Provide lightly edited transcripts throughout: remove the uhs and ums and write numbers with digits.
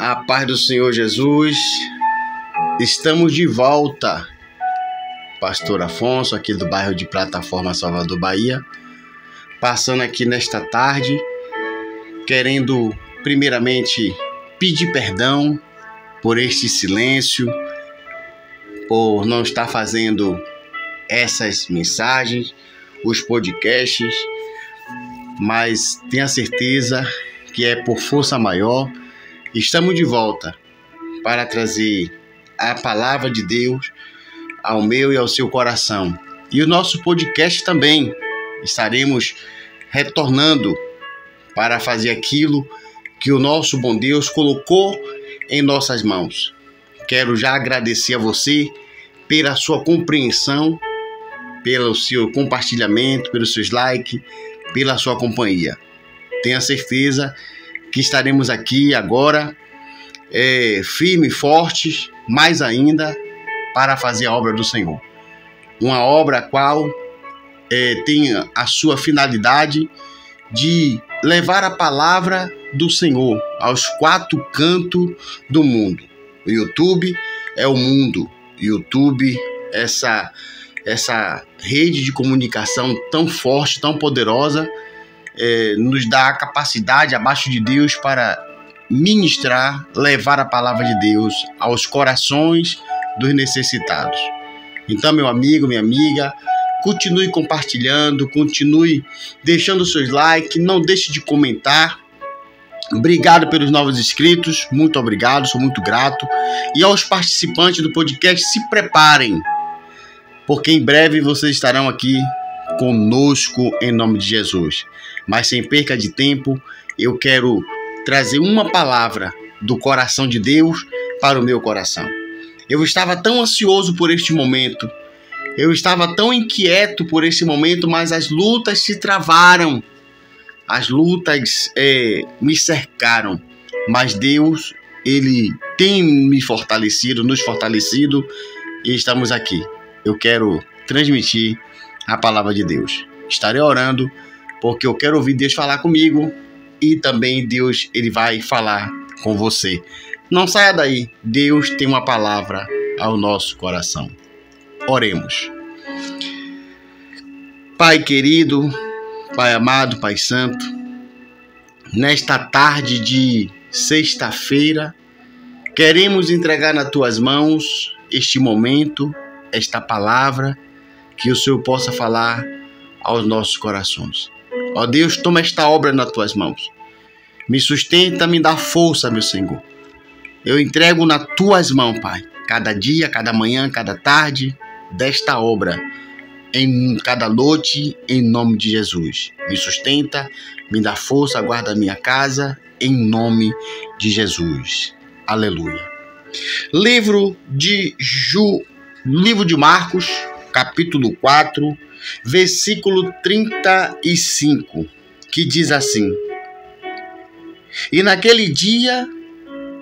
A paz do Senhor Jesus, estamos de volta. Pastor Afonso, aqui do bairro de Plataforma, Salvador, Bahia, passando aqui nesta tarde, querendo primeiramente pedir perdão por este silêncio, por não estar fazendo essas mensagens, os podcasts, mas tenha certeza que é por força maior. Estamos de volta para trazer a palavra de Deus ao meu e ao seu coração. E o nosso podcast também estaremos retornando para fazer aquilo que o nosso bom Deus colocou em nossas mãos. Quero já agradecer a você pela sua compreensão, pelo seu compartilhamento, pelos seus likes, pela sua companhia. Tenha certeza que estaremos aqui agora, firmes, fortes, mais ainda, para fazer a obra do Senhor. Uma obra a qual tem a sua finalidade de levar a palavra do Senhor aos quatro cantos do mundo. O YouTube é o mundo. O YouTube, essa rede de comunicação tão forte, tão poderosa, nos dá a capacidade, abaixo de Deus, para ministrar, levar a palavra de Deus aos corações dos necessitados. Então, meu amigo, minha amiga, continue compartilhando, continue deixando seus likes, não deixe de comentar. Obrigado pelos novos inscritos, muito obrigado, sou muito grato. E aos participantes do podcast, se preparem, porque em breve vocês estarão aqui conosco em nome de Jesus. Mas sem perca de tempo, eu quero trazer uma palavra do coração de Deus para o meu coração. Eu estava tão ansioso por este momento, eu estava tão inquieto por este momento, mas as lutas se travaram, as lutas me cercaram, mas Deus, Ele tem me fortalecido, nos fortalecido, e estamos aqui. Eu quero transmitir a palavra de Deus. Estarei orando, porque eu quero ouvir Deus falar comigo, e também Deus, Ele vai falar com você. Não saia daí, Deus tem uma palavra ao nosso coração. Oremos. Pai querido, Pai amado, Pai santo, nesta tarde de sexta-feira, queremos entregar nas tuas mãos este momento, esta palavra, que o Senhor possa falar aos nossos corações. Ó Deus, toma esta obra nas tuas mãos. Me sustenta, me dá força, meu Senhor. Eu entrego nas tuas mãos, Pai, cada dia, cada manhã, cada tarde, desta obra, em cada noite, em nome de Jesus. Me sustenta, me dá força, guarda a minha casa, em nome de Jesus. Aleluia. Livro de Marcos, capítulo 4, versículo 35, que diz assim: E naquele dia,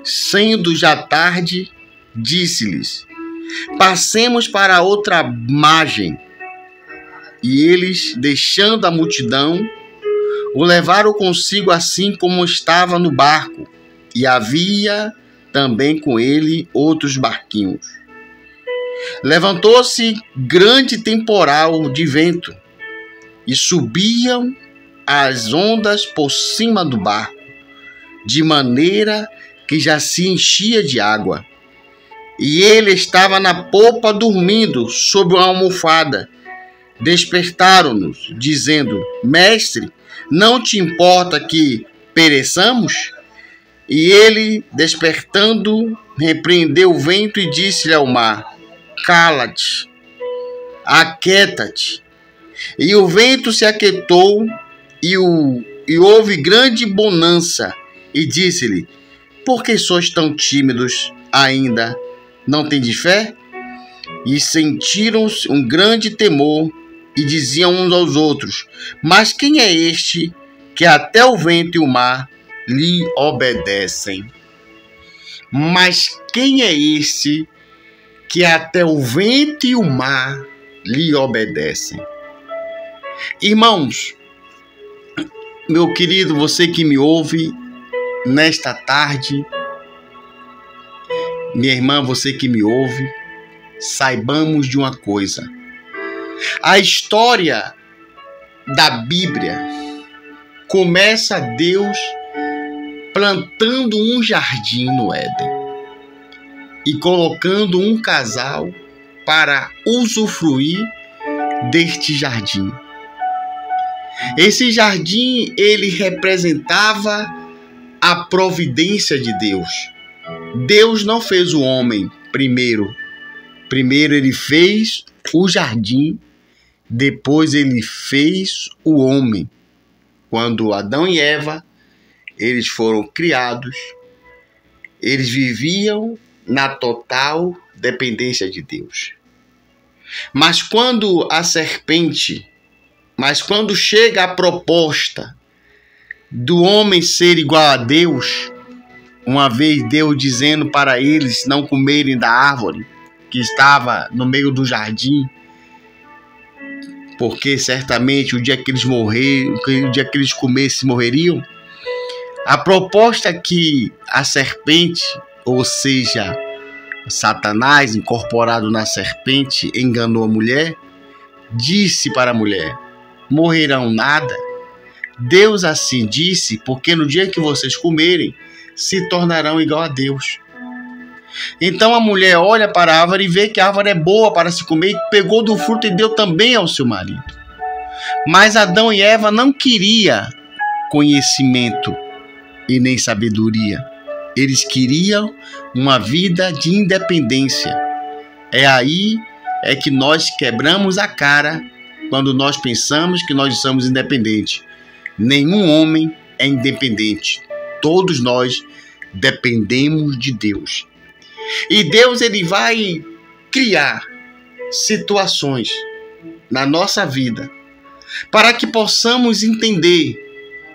sendo já tarde, disse-lhes: Passemos para outra margem. E eles, deixando a multidão, o levaram consigo assim como estava no barco, e havia também com ele outros barquinhos. Levantou-se grande temporal de vento, e subiam as ondas por cima do barco, de maneira que já se enchia de água. E ele estava na popa dormindo sobre uma almofada. Despertaram-nos, dizendo: Mestre, não te importa que pereçamos? E ele, despertando, repreendeu o vento e disse-lhe ao mar: Cala-te, aquieta-te. E o vento se aquietou, e houve grande bonança. E disse-lhe: Por que sois tão tímidos ainda? Não tendes fé? E sentiram um grande temor, e diziam uns aos outros: Mas quem é este que até o vento e o mar lhe obedecem? Mas quem é este que até o vento e o mar lhe obedecem? Irmãos, meu querido, você que me ouve nesta tarde, minha irmã, você que me ouve, saibamos de uma coisa. A história da Bíblia começa Deus plantando um jardim no Éden e colocando um casal para usufruir deste jardim. Esse jardim, ele representava a providência de Deus. Deus não fez o homem primeiro. Primeiro ele fez o jardim, depois ele fez o homem. Quando Adão e Eva, eles foram criados, eles viviam na total dependência de Deus. Mas quando chega a proposta do homem ser igual a Deus, uma vez Deus dizendo para eles não comerem da árvore que estava no meio do jardim, porque certamente o dia que eles comessem, morreriam. A proposta que a serpente, ou seja, Satanás incorporado na serpente, enganou a mulher, disse para a mulher: morrerão nada. Deus assim disse, porque no dia que vocês comerem, se tornarão igual a Deus. Então a mulher olha para a árvore e vê que a árvore é boa para se comer e pegou do fruto e deu também ao seu marido. Mas Adão e Eva não queriam conhecimento e nem sabedoria. Eles queriam uma vida de independência. É aí que nós quebramos a cara quando nós pensamos que nós somos independentes. Nenhum homem é independente. Todos nós dependemos de Deus. E Deus, ele vai criar situações na nossa vida para que possamos entender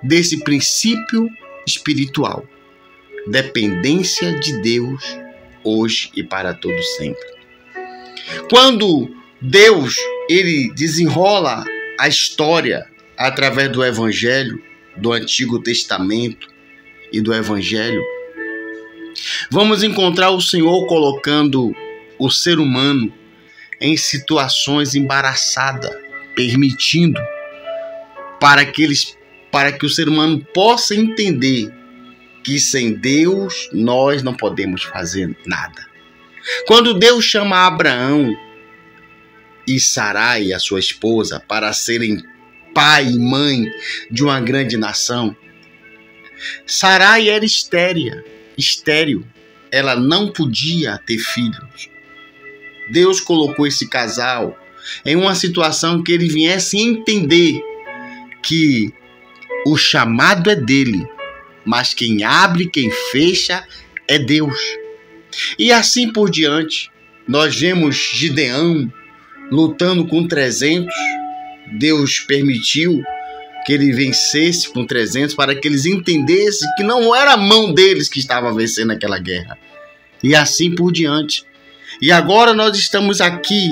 desse princípio espiritual. Dependência de Deus hoje e para todo sempre. Quando Deus, ele desenrola a história através do Evangelho, do Antigo Testamento e do Evangelho, vamos encontrar o Senhor colocando o ser humano em situações embaraçadas, permitindo para que o ser humano possa entender que sem Deus nós não podemos fazer nada. Quando Deus chama Abraão e Sarai, a sua esposa, para serem pai e mãe de uma grande nação, Sarai era estéril, ela não podia ter filhos. Deus colocou esse casal em uma situação que ele viesse entender que o chamado é dele, mas quem abre, quem fecha é Deus. E assim por diante, nós vemos Gideão lutando com 300, Deus permitiu que ele vencesse com 300 para que eles entendessem que não era a mão deles que estava vencendo aquela guerra. E assim por diante. E agora nós estamos aqui,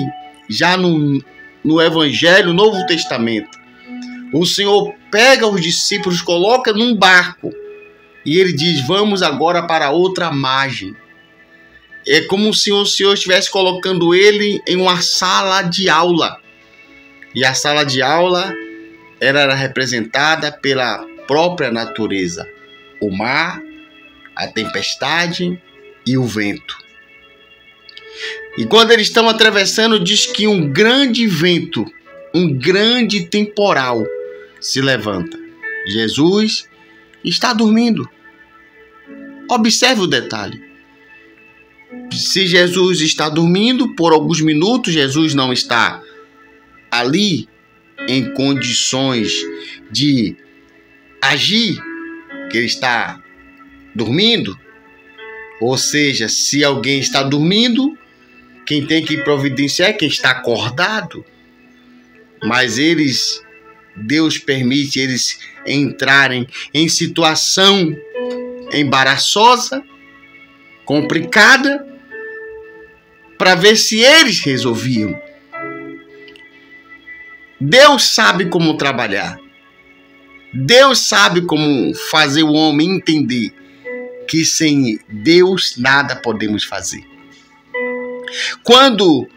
já no Evangelho, Novo Testamento. O Senhor pega os discípulos, coloca num barco e ele diz: vamos agora para outra margem. É como se o Senhor estivesse colocando ele em uma sala de aula. E a sala de aula era representada pela própria natureza, o mar, a tempestade e o vento. E quando eles estão atravessando, diz que um grande vento, um grande temporal se levanta. Jesus está dormindo. Observe o detalhe. Se Jesus está dormindo, por alguns minutos Jesus não está ali em condições de agir, que ele está dormindo. Ou seja, se alguém está dormindo, quem tem que providenciar é quem está acordado. Mas Deus permite eles entrarem em situação embaraçosa, complicada, para ver se eles resolviam. Deus sabe como trabalhar. Deus sabe como fazer o homem entender que sem Deus nada podemos fazer. Quando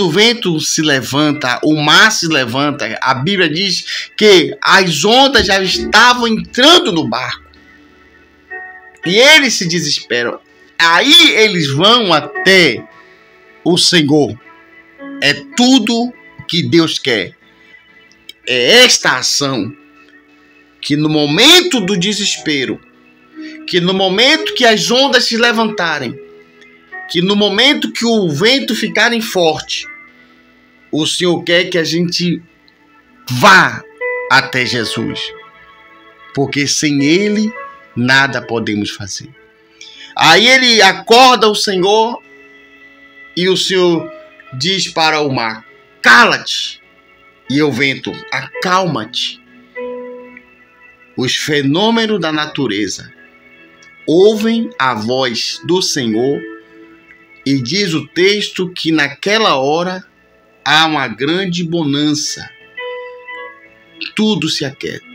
o vento se levanta, o mar se levanta, a Bíblia diz que as ondas já estavam entrando no barco. E eles se desesperam. Aí eles vão até o Senhor. É tudo que Deus quer. É esta ação que no momento do desespero, que no momento que as ondas se levantarem, que no momento que o vento ficarem forte, o Senhor quer que a gente vá até Jesus. Porque sem Ele nada podemos fazer. Aí ele acorda o Senhor e o Senhor diz para o mar: cala-te. E o vento: acalma-te. Os fenômenos da natureza ouvem a voz do Senhor e diz o texto que naquela hora há uma grande bonança. Tudo se aquieta.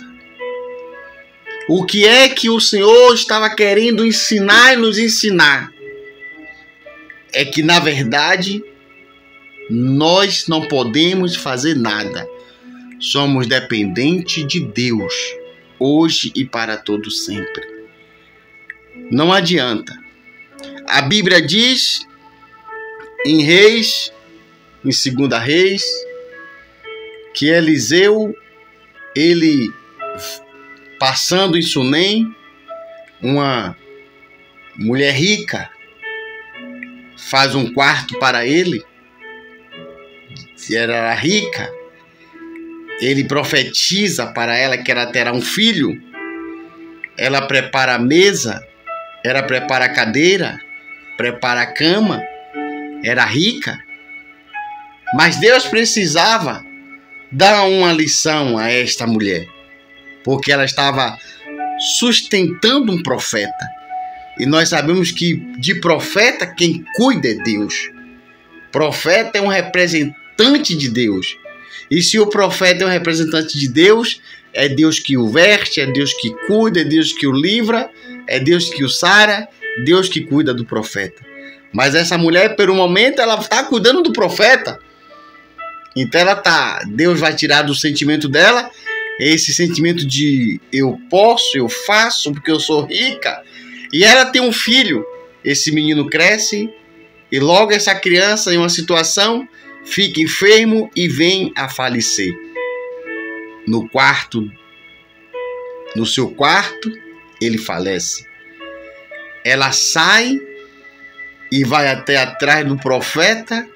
O que é que o Senhor estava querendo ensinar e nos ensinar? É que, na verdade, nós não podemos fazer nada. Somos dependentes de Deus, hoje e para todo sempre. Não adianta. A Bíblia diz em Reis, em 2 Reis, que Eliseu, ele passando em Sunem, uma mulher rica faz um quarto para ele. Se ela era rica, ele profetiza para ela que ela terá um filho. Ela prepara a mesa, ela prepara a cadeira, prepara a cama. Era rica, mas Deus precisava dar uma lição a esta mulher, porque ela estava sustentando um profeta. E nós sabemos que de profeta quem cuida é Deus. Profeta é um representante de Deus. E se o profeta é um representante de Deus, é Deus que o veste, é Deus que cuida, é Deus que o livra, é Deus que o sara, Deus que cuida do profeta. Mas essa mulher, por um momento, ela está cuidando do profeta. Então Deus vai tirar do sentimento dela esse sentimento de eu posso, eu faço, porque eu sou rica. E ela tem um filho. Esse menino cresce e logo essa criança, em uma situação, fica enfermo e vem a falecer. No seu quarto, ele falece. Ela sai e vai até atrás do profeta.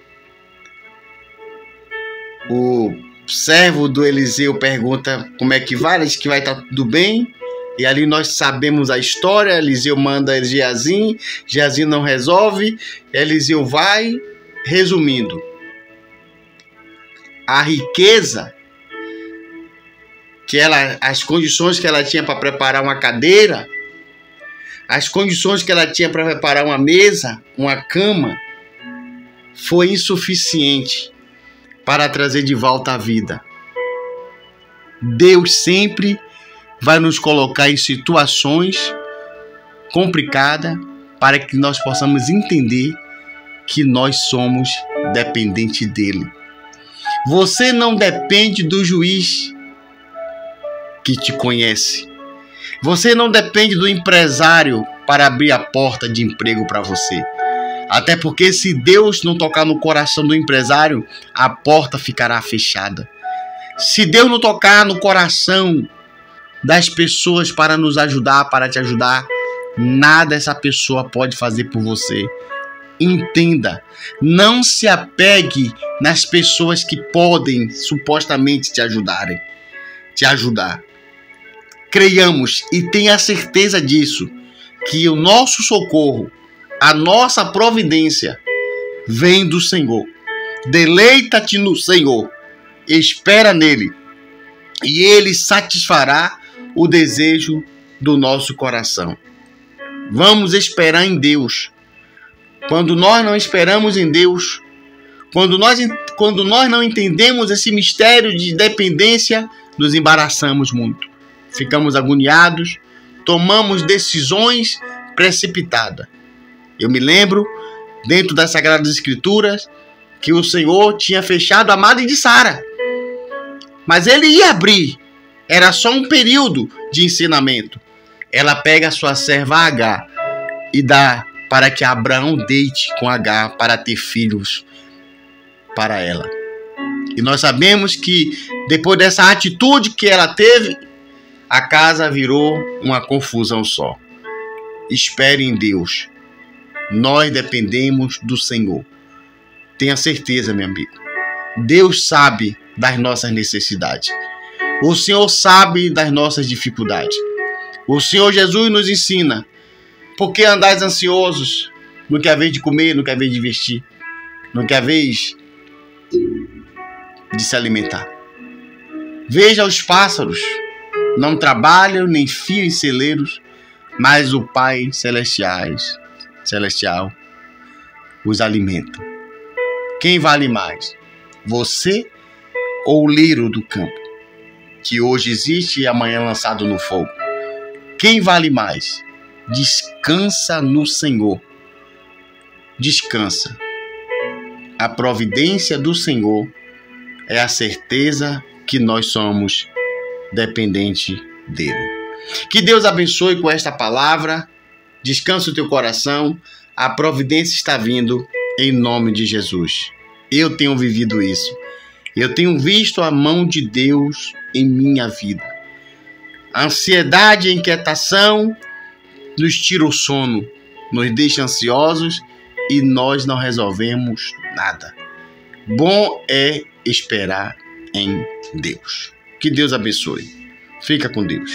O servo do Eliseu pergunta como é que vai. Ele diz que vai estar tudo bem. E ali nós sabemos a história. Eliseu manda Geazi. Geazi não resolve. Eliseu vai. Resumindo, a riqueza as condições que ela tinha para preparar uma cadeira, as condições que ela tinha para preparar uma mesa, uma cama, foi insuficiente para trazer de volta a vida. Deus sempre vai nos colocar em situações complicadas para que nós possamos entender que nós somos dependentes dele. Você não depende do juiz que te conhece. Você não depende do empresário para abrir a porta de emprego para você. Até porque se Deus não tocar no coração do empresário, a porta ficará fechada. Se Deus não tocar no coração das pessoas para nos ajudar, para te ajudar, nada essa pessoa pode fazer por você. Entenda, não se apegue nas pessoas que podem supostamente te ajudar. Creiamos e tenha certeza disso, que o nosso socorro, a nossa providência vem do Senhor. Deleita-te no Senhor, espera nele, e ele satisfará o desejo do nosso coração. Vamos esperar em Deus. Quando nós não esperamos em Deus, quando nós não entendemos esse mistério de dependência, nos embaraçamos muito. Ficamos agoniados, tomamos decisões precipitadas. Eu me lembro, dentro das Sagradas Escrituras, que o Senhor tinha fechado a madre de Sara. Mas ele ia abrir. Era só um período de ensinamento. Ela pega a sua serva Agar e dá para que Abraão deite com Agar para ter filhos para ela. E nós sabemos que depois dessa atitude que ela teve, a casa virou uma confusão só. Espere em Deus. Nós dependemos do Senhor. Tenha certeza, meu amigo. Deus sabe das nossas necessidades. O Senhor sabe das nossas dificuldades. O Senhor Jesus nos ensina: por que andais ansiosos? Não quer vez de comer, não quer vez de vestir, não quer vez de se alimentar. Veja os pássaros, não trabalham nem fiam em celeiros, mas o Pai celestial os alimenta. Quem vale mais? Você ou o lírio do campo, que hoje existe e amanhã é lançado no fogo? Quem vale mais? Descansa no Senhor. Descansa. A providência do Senhor é a certeza que nós somos dependentes dele. Que Deus abençoe com esta palavra. Descansa o teu coração. A providência está vindo em nome de Jesus. Eu tenho vivido isso. Eu tenho visto a mão de Deus em minha vida. A ansiedade e a inquietação nos tira o sono, nos deixa ansiosos e nós não resolvemos nada. Bom é esperar em Deus. Que Deus abençoe. Fica com Deus.